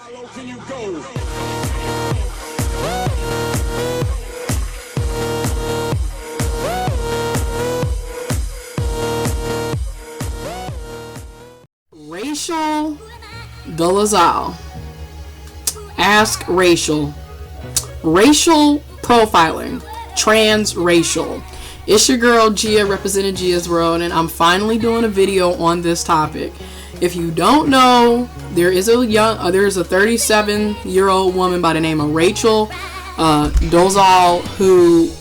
Can you go? Rachel Dolezal. Ask Rachel. Racial profiling. Transracial. It's your girl Gia, representing Gia's World, and I'm finally doing a video on this topic. If you don't know, there's a 37-year-old woman by the name of Rachel Dolezal, who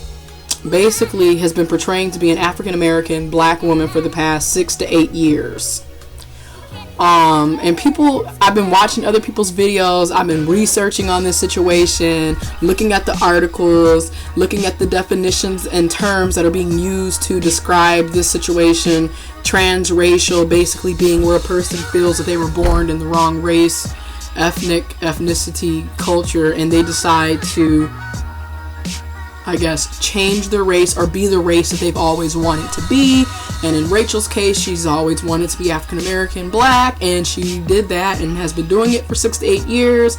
basically has been portraying to be an African-American black woman for the past 6 to 8 years. And I've been watching other people's videos, I've been researching on this situation, looking at the articles, looking at the definitions and terms that are being used to describe this situation. Transracial basically being where a person feels that they were born in the wrong race, ethnicity, culture, and they decide to, I guess, change their race or be the race that they've always wanted to be. And in Rachel's case, she's always wanted to be African American black, and she did that and has been doing it for 6 to 8 years.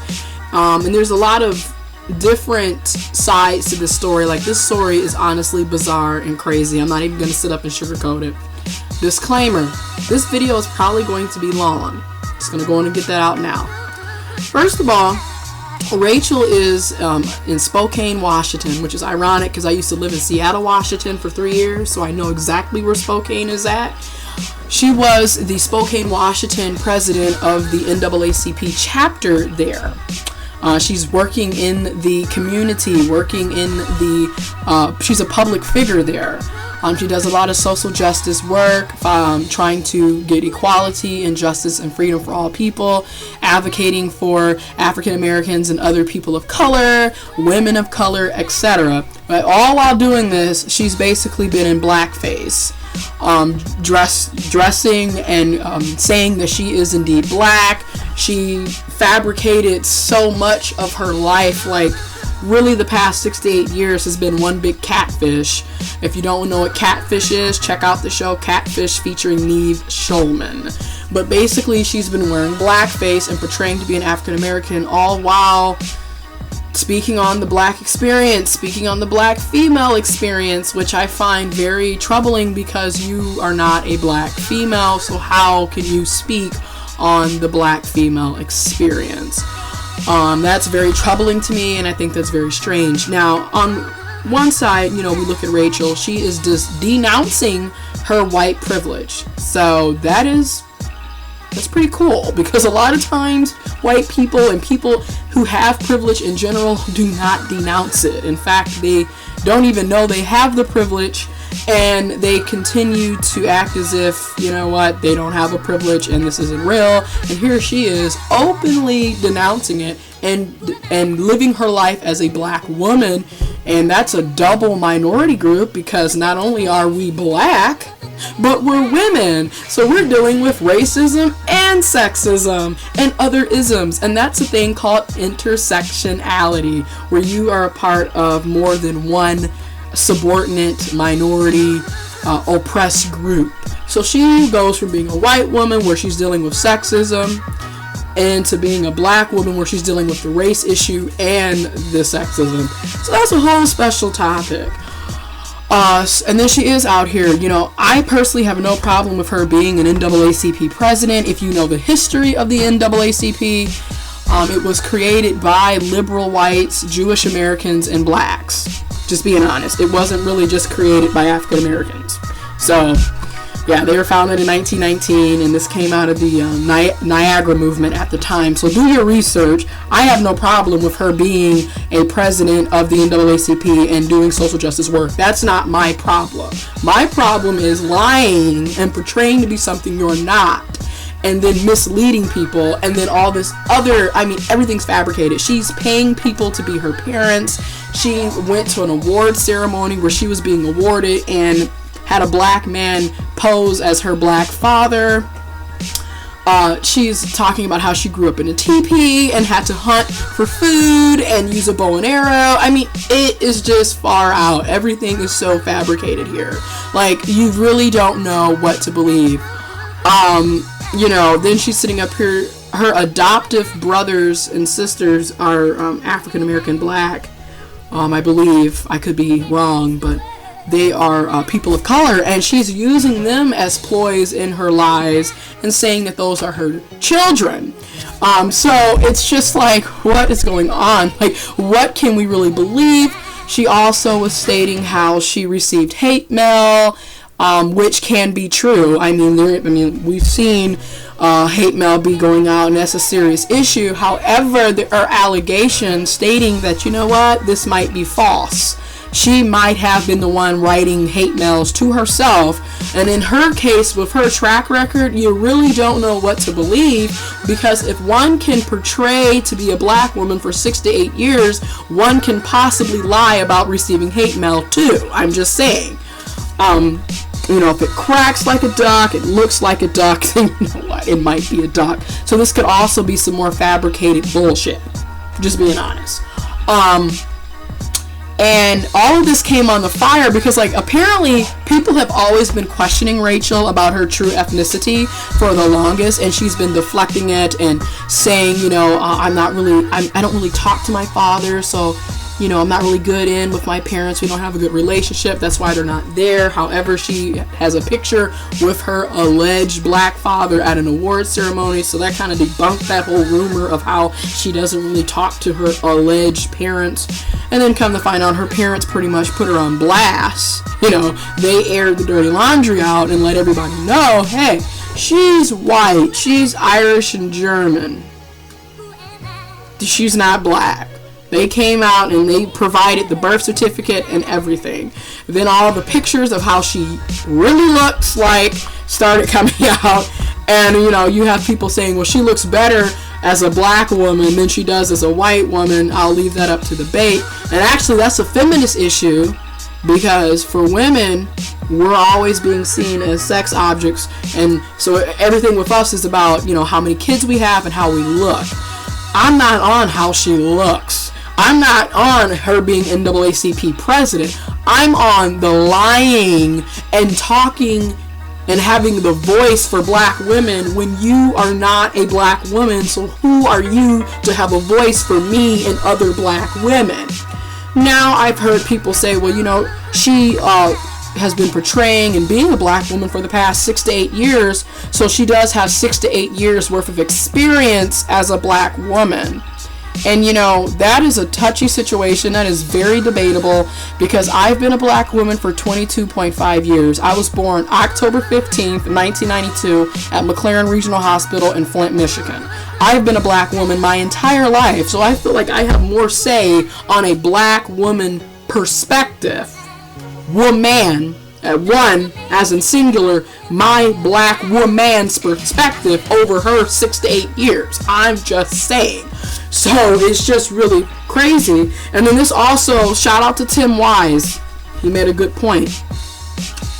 And there's a lot of different sides to this story. Like, this story is honestly bizarre and crazy. I'm not even going to sit up and sugarcoat it. Disclaimer, this video is probably going to be long. Just going to go in and get that out now. First of all, Rachel is in Spokane, Washington, which is ironic because I used to live in Seattle, Washington for 3 years, so I know exactly where Spokane is at. She was the Spokane, Washington president of the NAACP chapter there. She's working in the community, she's a public figure there. She does a lot of social justice work, trying to get equality and justice and freedom for all people, advocating for African Americans and other people of color, women of color, etc. But all while doing this, she's basically been in blackface, dressing and saying that she is indeed black. She fabricated so much of her life, like really the past 6 to 8 years has been one big catfish. If you don't know what catfish is, check out the show Catfish featuring Neve Schulman. But basically, she's been wearing blackface and portraying to be an African American, all while speaking on the black experience, speaking on the black female experience, which I find very troubling because you are not a black female, so how can you speak on the black female experience? That's very troubling to me, and I think that's very strange. Now, on one side, we look at Rachel, she is just denouncing her white privilege. So that's pretty cool, because a lot of times white people and people who have privilege in general do not denounce it. In fact, they don't even know they have the privilege, and they continue to act as if, they don't have a privilege and this isn't real. And here she is openly denouncing it and living her life as a black woman. And that's a double minority group, because not only are we black, but we're women. So we're dealing with racism and sexism and other isms. And that's a thing called intersectionality, where you are a part of more than one subordinate, minority, oppressed group. So she goes from being a white woman where she's dealing with sexism, and to being a black woman where she's dealing with the race issue and the sexism. So that's a whole special topic. And then she is out here, I personally have no problem with her being an NAACP president. If you know the history of the NAACP, it was created by liberal whites, Jewish Americans, and blacks. Just being honest, it wasn't really just created by African Americans. So, yeah, they were founded in 1919, and this came out of the Niagara movement at the time. So do your research. I have no problem with her being a president of the NAACP and doing social justice work. That's not my problem. My problem is lying and portraying to be something you're not, and then misleading people, and then all this other, everything's fabricated. She's paying people to be her parents. She went to an award ceremony where she was being awarded and had a black man pose as her black father. She's talking about how she grew up in a teepee and had to hunt for food and use a bow and arrow. It is just far out. Everything is so fabricated here. Like, you really don't know what to believe. Then she's sitting up here her adoptive brothers and sisters are African American black. I believe, I could be wrong, but they are people of color, and she's using them as ploys in her lies and saying that those are her children. So it's just like, what is going on? Like, what can we really believe? She also was stating how she received hate mail, which can be true. I mean, we've seen hate mail be going out, and that's a serious issue. However, there are allegations stating that, you know what, this might be false. She might have been the one writing hate mails to herself, and in her case, with her track record, you really don't know what to believe, because if one can portray to be a black woman for 6 to 8 years, one can possibly lie about receiving hate mail too. I'm just saying. If it cracks like a duck, it looks like a duck, then you know what, it might be a duck. So this could also be some more fabricated bullshit. Just being honest. And all of this came on the fire because, like, apparently people have always been questioning Rachel about her true ethnicity for the longest, and she's been deflecting it and saying, I don't really talk to my father, so, I'm not really good in with my parents. We don't have a good relationship. That's why they're not there. However, she has a picture with her alleged black father at an award ceremony. So that kind of debunked that whole rumor of how she doesn't really talk to her alleged parents. And then come to find out, her parents pretty much put her on blast. They aired the dirty laundry out and let everybody know, hey, she's white. She's Irish and German. She's not black. They came out and they provided the birth certificate and everything. Then all the pictures of how she really looks like started coming out. And, you have people saying, well, she looks better as a black woman than she does as a white woman. I'll leave that up to debate. And actually, that's a feminist issue, because for women, we're always being seen as sex objects. And so everything with us is about, how many kids we have and how we look. I'm not on how she looks. I'm not on her being NAACP president. I'm on the lying and talking and having the voice for black women when you are not a black woman. So who are you to have a voice for me and other black women? Now, I've heard people say, well, she has been portraying and being a black woman for the past 6 to 8 years, so she does have 6 to 8 years worth of experience as a black woman. And that is a touchy situation. That is very debatable, because I've been a black woman for 22.5 years. I was born October 15th, 1992 at McLaren Regional Hospital in Flint, Michigan. I've been a black woman my entire life, so I feel like I have more say on a black woman perspective. Woman, one as in singular, my black woman's perspective over her 6 to 8 years. I'm just saying. So it's just really crazy. And then this also, shout out to Tim Wise. He made a good point.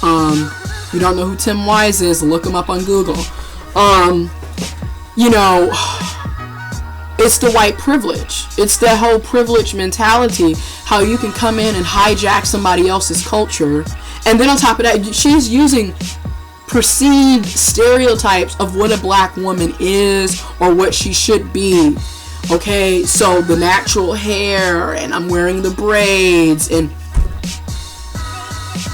You don't know who Tim Wise is, look him up on Google. It's the white privilege. It's the whole privilege mentality. How you can come in and hijack somebody else's culture. And then on top of that, she's using perceived stereotypes of what a black woman is or what she should be. Okay, so the natural hair, and I'm wearing the braids, and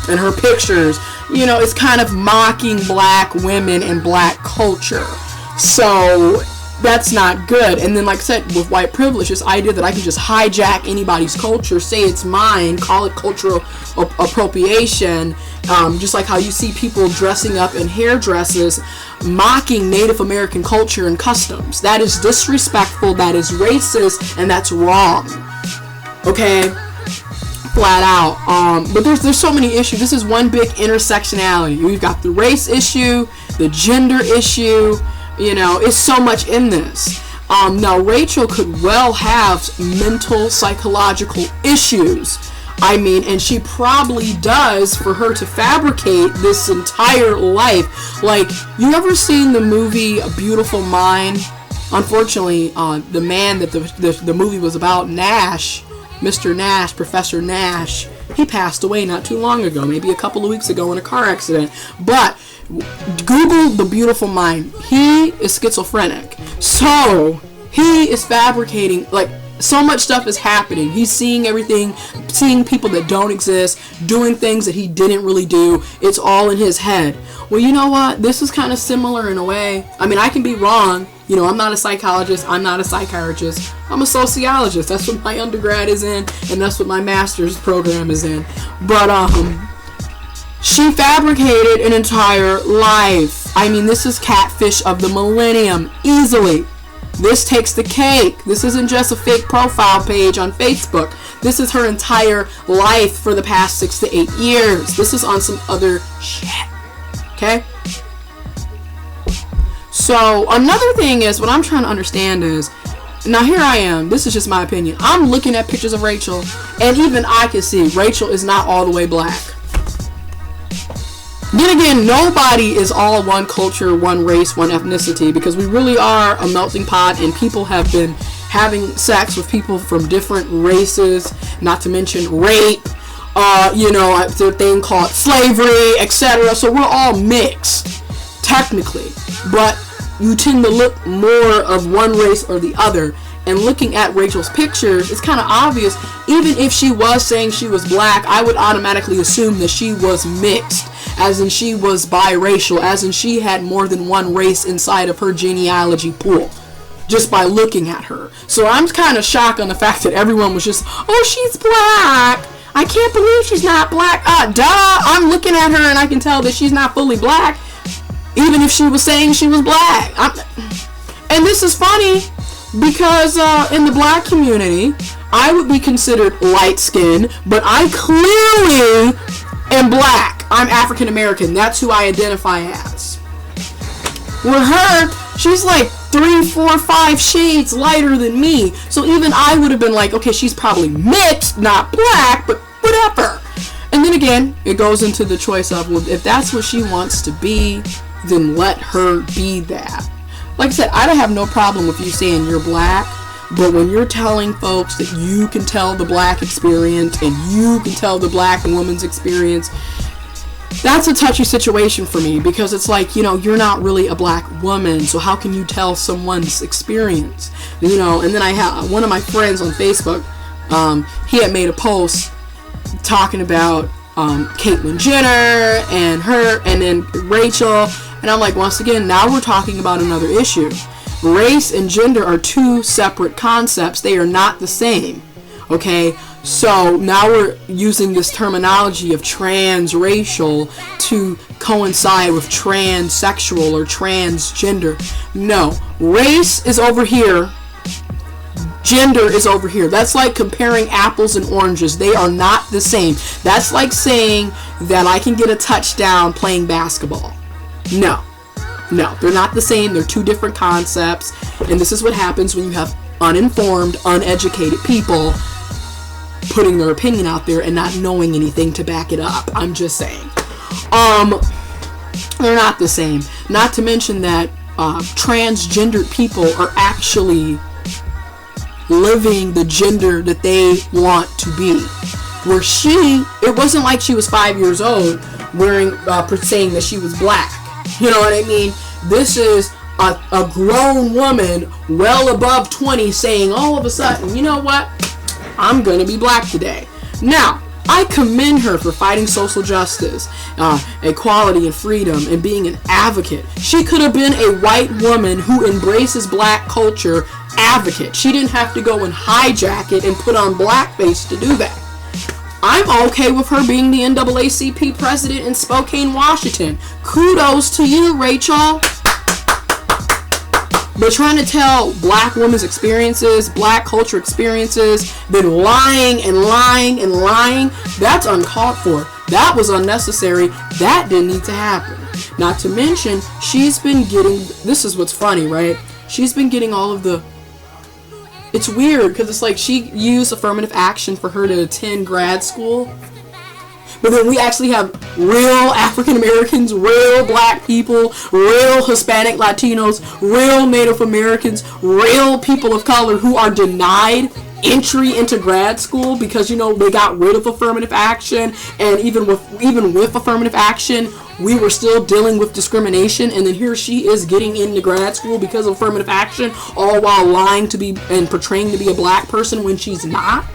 her pictures, it's kind of mocking black women and black culture. So that's not good. And then, like I said, with white privilege, this idea that I can just hijack anybody's culture, say it's mine, call it cultural appropriation, just like how you see people dressing up in hairdresses, mocking Native American culture and customs. That is disrespectful, that is racist, and that's wrong. Okay? Flat out. But there's so many issues. This is one big intersectionality. We've got the race issue, the gender issue, it's so much in this. Now, Rachel could well have mental, psychological issues. And she probably does, for her to fabricate this entire life. Like, you ever seen the movie A Beautiful Mind? Unfortunately, the man that the movie was about, Nash, Mr. Nash, Professor Nash, he passed away not too long ago, maybe a couple of weeks ago in a car accident. But Google The Beautiful Mind. He is schizophrenic. So he is fabricating, like, so much stuff is happening. He's seeing everything, seeing people that don't exist, doing things that he didn't really do. It's all in his head. Well, you know what? This is kind of similar in a way. I mean, I can be wrong. You know, I'm not a psychologist. I'm not a psychiatrist. I'm a sociologist. That's what my undergrad is in, and that's what my master's program is in. But, she fabricated an entire life. I mean, this is catfish of the millennium, easily. This takes the cake. This isn't just a fake profile page on Facebook. This is her entire life for the past 6 to 8 years. This is on some other shit. Okay? So, another thing is, what I'm trying to understand is, now here I am, this is just my opinion. I'm looking at pictures of Rachel, and even I can see Rachel is not all the way black. Then again, nobody is all one culture, one race, one ethnicity, because we really are a melting pot, and people have been having sex with people from different races, not to mention rape, the thing called slavery, etc. So we're all mixed, technically, but you tend to look more of one race or the other. And looking at Rachel's pictures, it's kind of obvious. Even if she was saying she was black, I would automatically assume that she was mixed, as in she was biracial, as in she had more than one race inside of her genealogy pool, just by looking at her. So I'm kind of shocked on the fact that everyone was just, oh, she's black. I can't believe she's not black. Duh. I'm looking at her and I can tell that she's not fully black, even if she was saying she was black. And this is funny, because in the black community, I would be considered light-skinned, but I clearly am black. I'm African American. That's who I identify as. With her, she's like 3, 4, 5 shades lighter than me. So even I would have been like, okay, she's probably mixed, not black, but whatever. And then again, it goes into the choice of, well, if that's what she wants to be, then let her be that. Like I said, I don't have no problem with you saying you're black, but when you're telling folks that you can tell the black experience and you can tell the black woman's experience, that's a touchy situation for me, because it's like, you're not really a black woman, so how can you tell someone's experience? And then I have one of my friends on Facebook, he had made a post talking about Caitlyn Jenner and her, and then Rachel. And I'm like, once again, now we're talking about another issue. Race and gender are two separate concepts. They are not the same. Okay? So now we're using this terminology of transracial to coincide with transsexual or transgender. No. Race is over here. Gender is over here. That's like comparing apples and oranges. They are not the same. That's like saying that I can get a touchdown playing basketball. No, they're not the same. They're two different concepts. And this is what happens when you have uninformed, uneducated people putting their opinion out there and not knowing anything to back it up. I'm just saying. They're not the same. Not to mention that transgendered people are actually living the gender that they want to be. Where it wasn't like she was 5 years old saying that she was black. You know what I mean? This is a grown woman well above 20 saying all of a sudden, you know what? I'm going to be black today. Now, I commend her for fighting social justice, equality and freedom, and being an advocate. She could have been a white woman who embraces black culture advocate. She didn't have to go and hijack it and put on blackface to do that. I'm okay with her being the NAACP president in Spokane, Washington. Kudos to you, Rachel. But trying to tell black women's experiences, black culture experiences, then lying and lying and lying, that's uncalled for. That was unnecessary. That didn't need to happen. Not to mention, she's been getting, this is what's funny, right? She's been getting all of the, it's weird because it's like she used affirmative action for her to attend grad school. But then we actually have real African Americans, real black people, real Hispanic Latinos, real Native Americans, real people of color who are denied entry into grad school because, you know, they got rid of affirmative action, and even with affirmative action, we were still dealing with discrimination, and then here she is getting into grad school because of affirmative action, all while lying to be and portraying to be a black person when she's not.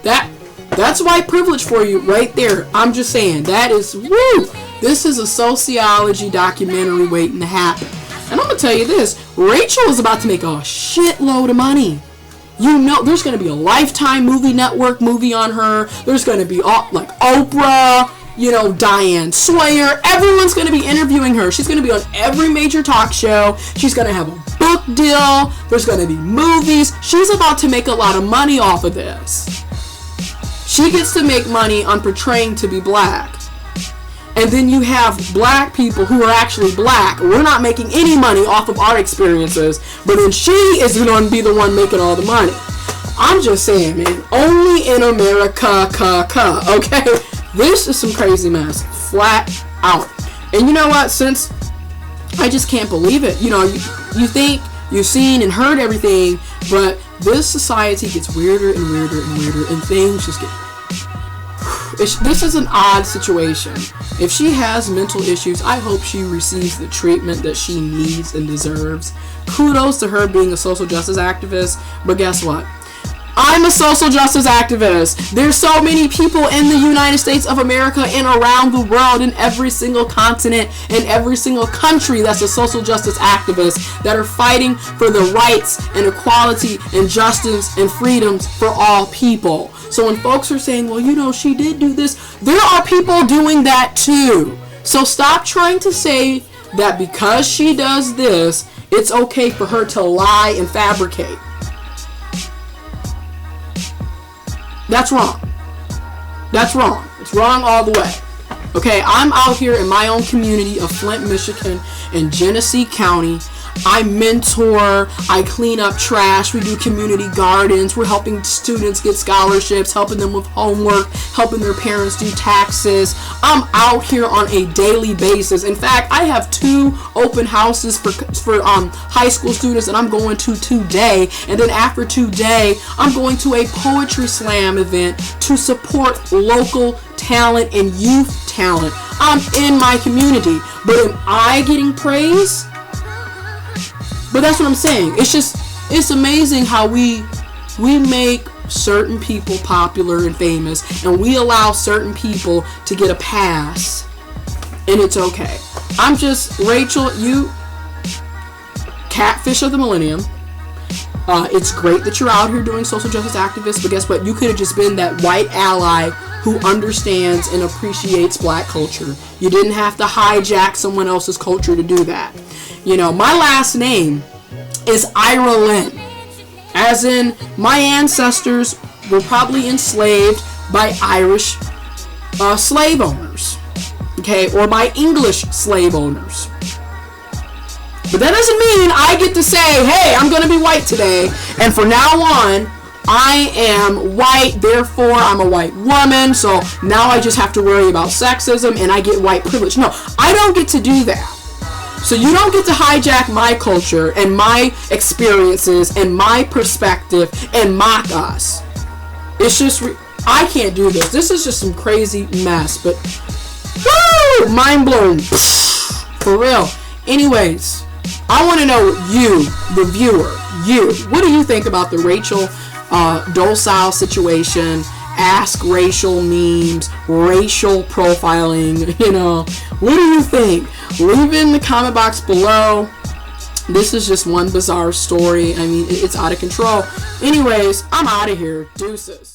That's white privilege for you right there. I'm just saying, that is, woo! This is a sociology documentary waiting to happen. And I'm going to tell you this, Rachel is about to make a shitload of money. You know, there's going to be a Lifetime movie network movie on her. There's going to be, like, Oprah, you know, Diane Sawyer. Everyone's going to be interviewing her. She's going to be on every major talk show. She's going to have a book deal. There's going to be movies. She's about to make a lot of money off of this. She gets to make money on portraying to be black. And then you have black people who are actually black. We're not making any money off of our experiences, but then she is going to be the one making all the money. I'm just saying, man, only in America, okay? This is some crazy mess, flat out. And you know what? Since I just can't believe it. You know, you think you've seen and heard everything, but this society gets weirder and weirder and weirder, and things just get... This is an odd situation. If she has mental issues, I hope she receives the treatment that she needs and deserves. Kudos to her being a social justice activist, but guess what? I'm a social justice activist. There's so many people in the United States of America and around the world, in every single continent, in every single country, that's a social justice activist, that are fighting for the rights and equality and justice and freedoms for all people. So when folks are saying, well, you know, she did do this, there are people doing that too. So stop trying to say that because she does this, it's okay for her to lie and fabricate. That's wrong. That's wrong. It's wrong all the way. Okay, I'm out here in my own community of Flint, Michigan, in Genesee County. I mentor, I clean up trash, we do community gardens, we're helping students get scholarships, helping them with homework, helping their parents do taxes. I'm out here on a daily basis. In fact, I have 2 open houses for high school students that I'm going to today, and then after today, I'm going to a poetry slam event to support local talent and youth talent. I'm in my community, but am I getting praise? But that's what I'm saying. It's amazing how we make certain people popular and famous, and we allow certain people to get a pass, and it's okay. I'm just, Rachel, you catfish of the millennium. It's great that you're out here doing social justice activists, but guess what? You could have just been that white ally who understands and appreciates black culture. You didn't have to hijack someone else's culture to do that. You know, my last name is Ireland, as in my ancestors were probably enslaved by Irish slave owners, okay, or by English slave owners. But that doesn't mean I get to say, hey, I'm going to be white today, and from now on, I am white, therefore I'm a white woman, so now I just have to worry about sexism and I get white privilege. No, I don't get to do that. So you don't get to hijack my culture and my experiences and my perspective and mock us. It's just, I can't do this. This is just some crazy mess, but woo, mind blown. For real. Anyways, I want to know you, the viewer, what do you think about the Rachel Dolezal situation? Ask racial memes, racial profiling, you know, what do you think? Leave it in the comment box below. This is just one bizarre story. I mean, it's out of control. Anyways, I'm out of here. Deuces.